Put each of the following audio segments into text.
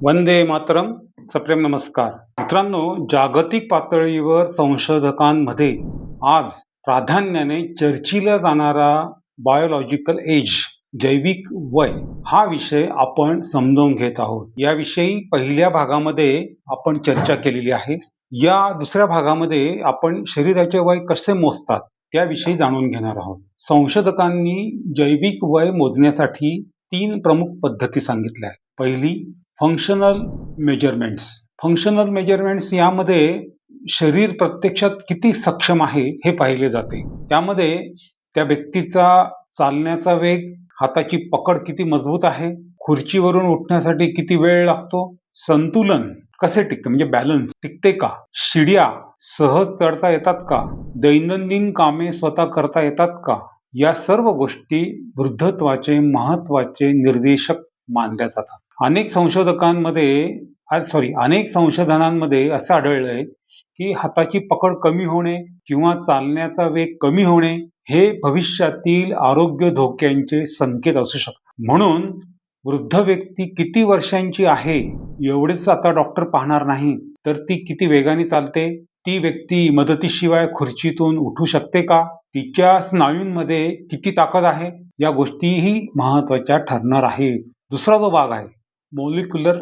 वंदे मातरम. सप्रेम नमस्कार मित्रांनो. जागतिक पातळीवर संशोधकांमध्ये आज प्राधान्याने चर्चिला जाणारा बायोलॉजिकल एज, जैविक वय, हा विषय आपण समजावून घेत आहोत. याविषयी पहिल्या भागामध्ये आपण चर्चा केलेली आहे. या दुसऱ्या भागामध्ये आपण शरीराचे वय कसे मोजतात त्याविषयी जाणून घेणार आहोत. संशोधकांनी जैविक वय मोजण्यासाठी 3 प्रमुख पद्धती सांगितल्या आहेत. पहिली, फंक्शनल मेजरमेंट्स. फंक्शनल मेजरमेंट्स यामध्ये शरीर प्रत्यक्षात किती सक्षम आहे हे पाहिले जाते. त्यामध्ये त्या व्यक्तीचा चालण्याचा वेग, हाताची पकड किती मजबूत आहे, खुर्चीवरून उठण्यासाठी किती वेळ लागतो, संतुलन कसे टिकते म्हणजे बॅलन्स टिकते का, शिड्या सहज चढता येतात का, दैनंदिन कामे स्वतः करता येतात का, या सर्व गोष्टी वृद्धत्वाचे महत्वाचे निर्देशक मानल्या जातात. अनेक संशोधनांमध्ये असं आढळलंय की हाताची पकड कमी होणे किंवा चालण्याचा वेग कमी होणे हे भविष्यातील आरोग्य धोक्यांचे संकेत असू शकतात. म्हणून वृद्ध व्यक्ती किती वर्षांची आहे एवढेच आता डॉक्टर पाहणार नाही, तर ती किती वेगाने चालते, ती व्यक्ती मदतीशिवाय खुर्चीतून उठू शकते का, तिच्या स्नायूंमध्ये किती ताकद आहे, या गोष्टीही महत्वाच्या ठरणार आहे. दुसरा जो भाग आहे मॉलिक्युलर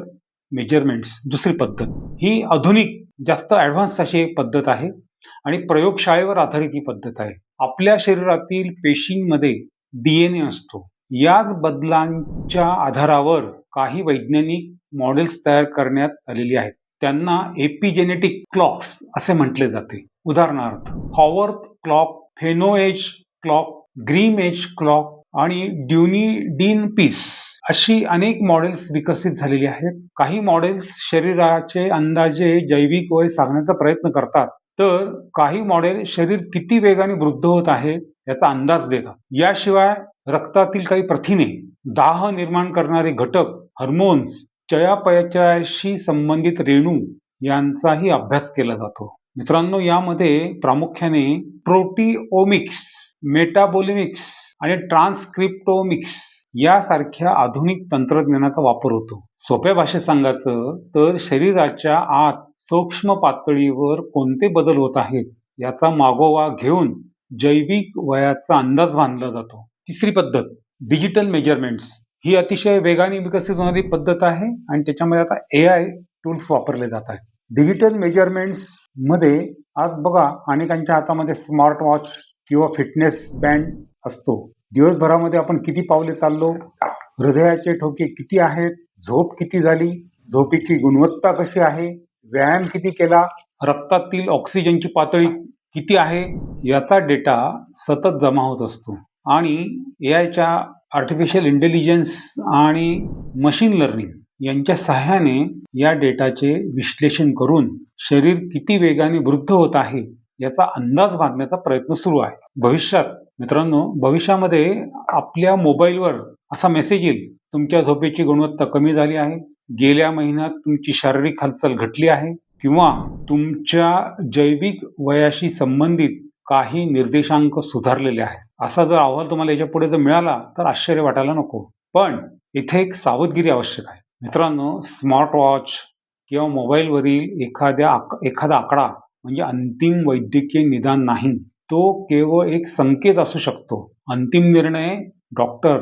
मेजरमेंट्स, दुसरी पद्धत, ही आधुनिक जास्त ॲडव्हान्स अशी एक पद्धत आहे आणि प्रयोगशाळेवर आधारित ही पद्धत आहे. आपल्या शरीरातील पेशींमध्ये DNA असतो. याच बदलांच्या आधारावर काही वैज्ञानिक मॉडेल्स तयार करण्यात आलेली आहेत. त्यांना एपिजेनेटिक क्लॉक्स असे म्हटले जाते. उदाहरणार्थ हॉवर्थ क्लॉक, फेनो एज क्लॉक, ग्रीम एज क्लॉक आणि ड्युनिडीन पीस अशी अनेक मॉडेल्स विकसित झालेली आहेत. काही मॉडेल्स शरीराचे अंदाजे जैविक वय सांगण्याचा प्रयत्न करतात, तर काही मॉडेल शरीर किती वेगाने वृद्ध होत आहे याचा अंदाज देतात. याशिवाय रक्तातील काही प्रथिने, दाह निर्माण करणारे घटक, हार्मोन्स, चयापचयाशी संबंधित रेणू यांचाही अभ्यास केला जातो. मित्रांनो, यामध्ये प्रामुख्याने प्रोटिओमिक्स, मेटाबोलिमिक्स आणि ट्रान्सक्रिप्टोमिक्स यासारख्या आधुनिक तंत्रज्ञानाचा वापर होतो. सोप्या भाषेत सांगायचं तर शरीराच्या आत सूक्ष्म पातळीवर कोणते बदल होत आहेत याचा मागोवा घेऊन जैविक वयाचा अंदाज बांधला जातो. तिसरी पद्धत डिजिटल मेजरमेंट्स, ही अतिशय वेगाने विकसित होणारी पद्धत आहे आणि त्याच्यामध्ये आता AI टूल्स वापरले जात आहेत. डिजिटल मेजरमेंट्स मध्ये आज बघा अनेकांच्या हातामध्ये स्मार्ट वॉच किंवा फिटनेस बँड असतो. दिवसभरामध्ये आपण किती पावले चाललो, हृदयाचे ठोके किती आहेत, झोप किती झाली, झोपेची गुणवत्ता कशी आहे, व्यायाम किती केला, रक्तातील ऑक्सिजनची पातळी किती आहे, याचा डेटा सतत जमा होत असतो. आणि AIच्या आर्टिफिशियल इंटेलिजन्स आणि मशीन लर्निंग यांच्या सहाय्याने या डेटाचे विश्लेषण करून शरीर किती वेगाने वृद्ध होत आहे याचा अंदाज बांधण्याचा प्रयत्न सुरू आहे. भविष्यामध्ये आपल्या मोबाईलवर असा मेसेज येईल, तुमच्या झोपेची गुणवत्ता कमी झाली आहे, गेल्या महिन्यात तुमची शारीरिक हालचाल घटली आहे किंवा तुमच्या जैविक वयाशी संबंधित काही निर्देशांक सुधारलेले आहेत. असा जर अहवाल तुम्हाला याच्या पुढे जर मिळाला तर आश्चर्य वाटायला नको. पण इथे एक सावधगिरी आवश्यक आहे. मित्रांनो, स्मार्ट वॉच किंवा मोबाईलवरील एखादा आकडा म्हणजे अंतिम वैद्यकीय निदान नाही. तो केवळ एक संकेत असू शकतो. अंतिम निर्णय डॉक्टर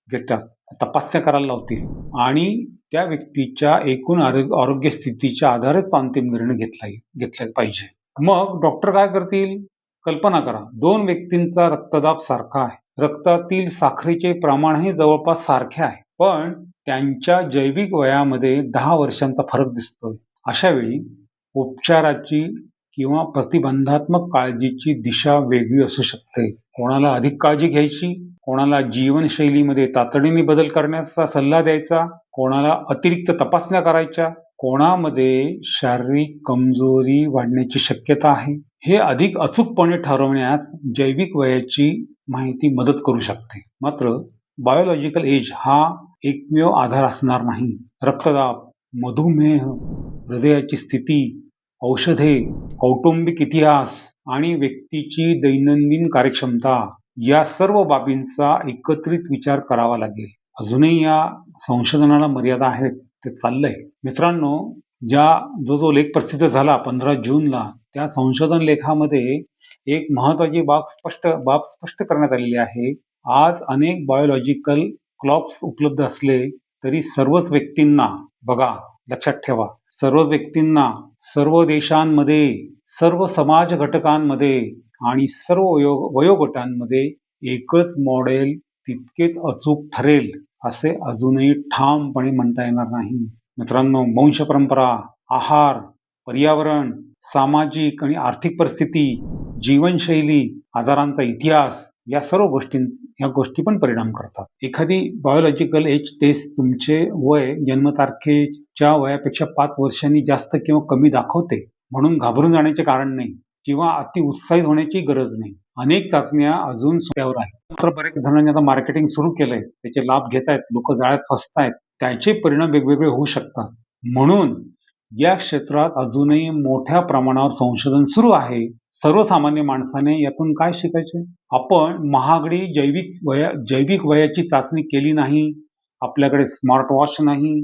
घेतात, तपासण्या करायला लावतील आणि त्या व्यक्तीच्या एकूण आरोग्य स्थितीच्या आधारेच अंतिम निर्णय घेतला पाहिजे. मग डॉक्टर काय करतील? कल्पना करा, 2 व्यक्तींचा रक्तदाब सारखा आहे, रक्तातील साखरेचे प्रमाणही जवळपास सारखे आहे, पण त्यांच्या जैविक वयामध्ये 10 वर्षांचा फरक दिसतोय. अशा वेळी उपचाराची किंवा प्रतिबंधात्मक काळजीची दिशा वेगळी असू शकते. कोणाला अधिक काळजी घ्यायची, कोणाला जीवनशैलीमध्ये तातडीने बदल करण्याचा सल्ला द्यायचा, कोणाला अतिरिक्त तपासण्या करायच्या, कोणामध्ये शारीरिक कमजोरी वाढण्याची शक्यता आहे. हे अधिक अचूकपणे ठरवण्यात जैविक वयाची माहिती मदत करू शकते. मात्र बायोलॉजिकल एज हा एकमेव आधार असणार नाही. रक्तदाब, मधुमेह, हृदयाची स्थिती, औषधे, कौटुंबिक इतिहास आणि व्यक्तीची दैनंदिन कार्यक्षमता या सर्व बाबींचा एकत्रित विचार करावा लागेल. अजूनही या संशोधनाला मर्यादा आहेत, ते चाललंय. मित्रांनो, जो लेख प्रसिद्ध झाला 15 जूनला, त्या संशोधन लेखामध्ये एक महत्त्वाची बाब स्पष्ट करण्यात आलेली आहे. आज अनेक बायोलॉजिकल क्लॉक्स उपलब्ध असले तरी सर्वच व्यक्तींना, बघा लक्षात ठेवा, सर्व व्यक्तींना, सर्व देशांमध्ये, सर्व समाज घटकांमध्ये आणि सर्व वयोगटांमध्ये एकच मॉडेल तितकेच अचूक ठरेल असे अजूनही ठामपणे म्हणता येणार नाही. मित्रांनो, वंश परंपरा, आहार, पर्यावरण, सामाजिक आणि आर्थिक परिस्थिती, जीवनशैली, आजारांचा इतिहास या सर्व गोष्टी पण परिणाम करतात. एखादी बायोलॉजिकल एज टेस्ट तुमचे वय जन्मतारखेच्या वयापेक्षा 5 वर्षांनी जास्त किंवा कमी दाखवते म्हणून घाबरून जाण्याचे कारण नाही किंवा अति उत्साहित होण्याची गरज नाही. अनेक चाचण्या अजून सोप्यावर आहेत. मात्र बरेच जणांनी आता मार्केटिंग सुरू केलंय, त्याचे लाभ घेत आहेत, लोक जाळ्यात फसतायत, त्याचे परिणाम वेगवेगळे होऊ शकतात. म्हणून या क्षेत्रात अजूनही मोठ्या प्रमाणावर संशोधन सुरू आहे. सर्वसामान्य माणसाने यातून काय शिकायचे? आपण महागडी जैविक वयाची चाचणी केली नाही, आपल्याकडे स्मार्ट वॉच नाही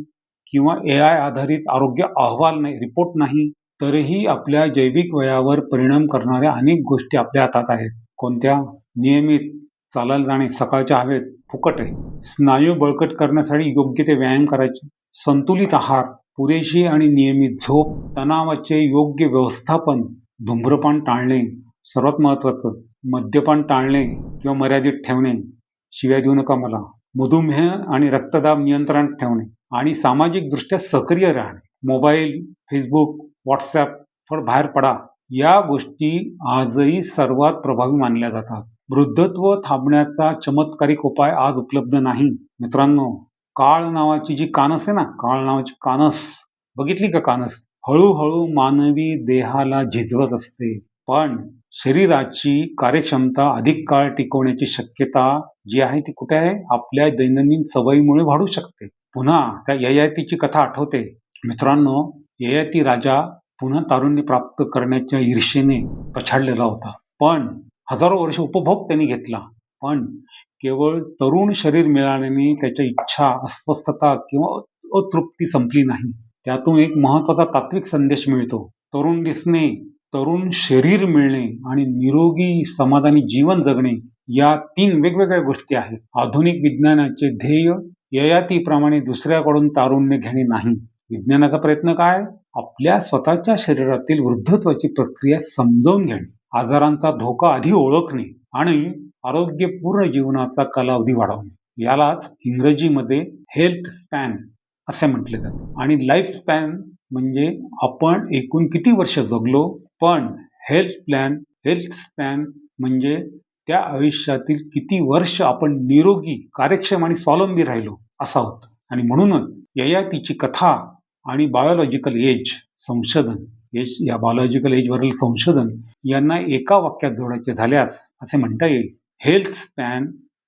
किंवा AI आधारित आरोग्य अहवाल नाही, रिपोर्ट नाही, तरीही आपल्या जैविक वयावर परिणाम करणाऱ्या अनेक गोष्टी आपल्या हातात आहेत. कोणत्या? नियमित चालायला जाणे, सकाळच्या हवेत फुकट आहे. स्नायू बळकट करण्यासाठी योग्य ते व्यायाम करायचे. संतुलित आहार, पुरेशी आणि नियमित झोप, तणावाचे योग्य व्यवस्थापन, धूम्रपान टाळणे, सर्वात महत्त्वाचं मद्यपान टाळणे किंवा मर्यादित ठेवणे, शिव्या देऊ नका मला, मधुमेह आणि रक्तदाब नियंत्रणात ठेवणे आणि सामाजिकदृष्ट्या सक्रिय राहणे. मोबाईल, फेसबुक, व्हॉट्सॲपवर बाहेर पडा. या गोष्टी आजही सर्वात प्रभावी मानल्या जातात. वृद्धत्व थांबण्याचा चमत्कारिक उपाय आज उपलब्ध नाही. मित्रांनो, काळ नावाची जी कानस आहे ना, काळ नावाची कानस बघितली का? कानस हळूहळू मानवी देहाला झिजवत असते, पण शरीराची कार्यक्षमता अधिक काळ टिकवण्याची शक्यता जी आहे ती कुठे आहे? आपल्या दैनंदिन सवयीमुळे वाढू शकते. पुन्हा त्या ययातीची कथा आठवते. मित्रांनो, ययाती राजा पुन्हा तारुण्य प्राप्त करण्याच्या ईर्षेने पछाडलेला होता, पण हजारो वर्ष उपभोग त्यांनी घेतला, पण केवळ तरुण शरीर मिळाल्याने त्याच्या इच्छा, अस्वस्थता किंवा अतृप्ती संपली नाही. त्यातून एक महत्त्वाचा तात्विक संदेश मिळतो. तरुण दिसणे, तरुण शरीर मिळणे आणि निरोगी समाधानी जीवन जगणे या 3 वेगवेगळ्या गोष्टी आहेत. आधुनिक विज्ञानाचे ध्येय ययातीप्रमाणे दुसऱ्याकडून तारुण्य घेणे नाही. विज्ञानाचा प्रयत्न काय? आपल्या स्वतःच्या शरीरातील वृद्धत्वाची प्रक्रिया समजावून घेणे, आजारांचा धोका आधी ओळखणे आणि आरोग्यपूर्ण जीवनाचा कालावधी वाढवणे. यालाच इंग्रजीमध्ये हेल्थ स्पॅन असे म्हटले जाते. आणि लाईफ स्पॅन म्हणजे आपण एकूण किती वर्ष जगलो, पण हेल्थ स्पॅन म्हणजे त्या आयुष्यातील किती वर्ष आपण निरोगी, कार्यक्षम आणि स्वावलंबी राहिलो असा होता. आणि म्हणूनच ययातीची कथा आणि बायोलॉजिकल एज संशोधन, या बायोलॉजिकल एजवरील संशोधन यांना एका वाक्यात जोडायचे झाल्यास असे म्हणता येईल, हेल्थ स्पॅन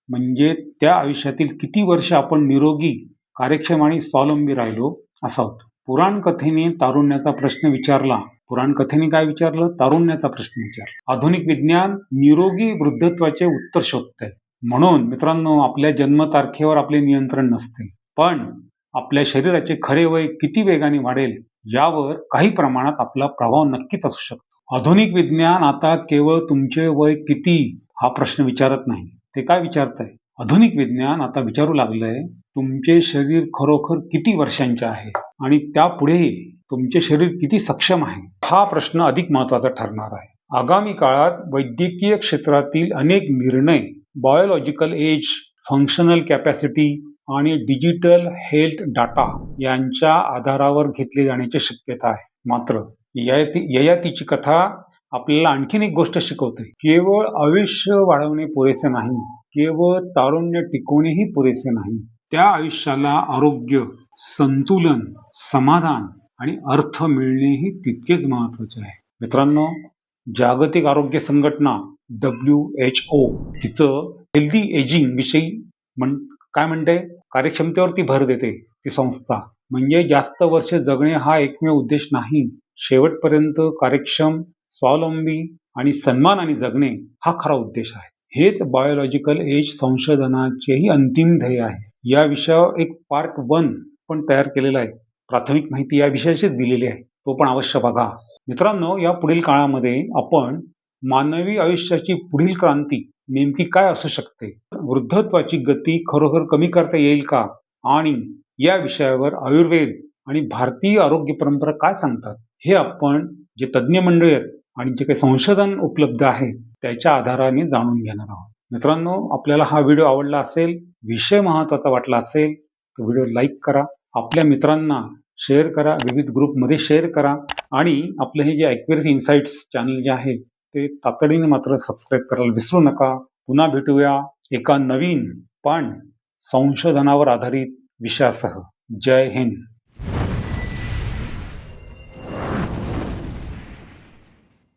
म्हणजे त्या आयुष्यातील किती वर्ष आपण निरोगी, कार्यक्षम आणि स्वावलंबी राहिलो असा होता. पुराणकथेने तारुण्याचा प्रश्न विचारला. पुराणकथेने काय विचारलं? तारुण्याचा प्रश्न विचारला. आधुनिक विज्ञान निरोगी वृद्धत्वाचे उत्तर शोधतंय. म्हणून मित्रांनो, आपल्या जन्मतारखेवर आपले नियंत्रण नसते, पण आपल्या शरीराचे खरे वय किती वेगाने वाढेल यावर काही प्रमाणात आपला प्रभाव नक्कीच असू शकतो. आधुनिक विज्ञान आता केवळ तुमचे वय किती हा प्रश्न विचारत नाही. ते काय विचारतंय? आधुनिक विज्ञान आता विचारू लागलंय, तुमचे शरीर खरोखर किती वर्षांचे आहे आणि त्यापुढेही तुमचे शरीर किती सक्षम आहे हा प्रश्न अधिक महत्त्वाचा ठरणार आहे. आगामी काळात वैद्यकीय क्षेत्रातील अनेक निर्णय बायोलॉजिकल एज, फंक्शनल कॅपॅसिटी आणि डिजिटल हेल्थ डाटा यांच्या आधारावर घेतले जाण्याची शक्यता आहे. मात्र ययातीची कथा आपल्याला आणखीन एक गोष्ट शिकवते. केवळ आयुष्य वाढवणे पुरेसे नाही, केवळ तारुण्य टिकवणेही पुरेसे नाही. त्या आयुष्याला आरोग्य, संतुलन, समाधान आणि अर्थ मिळणेही तितकेच महत्त्वाचे आहे. मित्रांनो, जागतिक आरोग्य संघटना WHO हिचं हेल्दी एजिंग विषयी काय म्हणते? कार्यक्षमतेवरती भर देते ती संस्था. म्हणजे जास्त वर्ष जगणे हा एकमेव उद्देश नाही, शेवटपर्यंत कार्यक्षम, स्वावलंबी आणि सन्मानाने जगणे हा खरा उद्देश आहे. हेच बायोलॉजिकल एज संशोधनाचेही अंतिम ध्येय आहे. या विषयावर एक पार्ट 1 पण तयार केलेला आहे. प्राथमिक माहिती या विषयाचीच दिलेली आहे, तो पण अवश्य बघा. मित्रांनो, या पुढील काळामध्ये आपण मानवी आयुष्याची पुढील क्रांती नेमकी काय असू शकते, वृद्धत्वाची गती खरोखर कमी करता येईल का, आणि या विषयावर आयुर्वेद आणि भारतीय आरोग्य परंपरा काय सांगतात, हे आपण जे तज्ज्ञ मंडळी आहेत आणि जे काही संशोधन उपलब्ध आहे त्याच्या आधाराने जाणून घेणार आहोत. मित्रांनो, आपल्याला हा व्हिडिओ आवडला असेल, विषय महत्त्वाचा वाटला असेल तर व्हिडिओ लाईक करा, आपल्या मित्रांना शेअर करा, विविध ग्रुपमध्ये शेअर करा आणि आपलं हे जे ॲक्युरसी इन्साइट्स चॅनल जे आहे ते तातडीने मात्र सबस्क्राईब करायला विसरू नका. पुन्हा भेटूया एका नवीन पण संशोधनावर आधारित विषयासह. जय हिंद.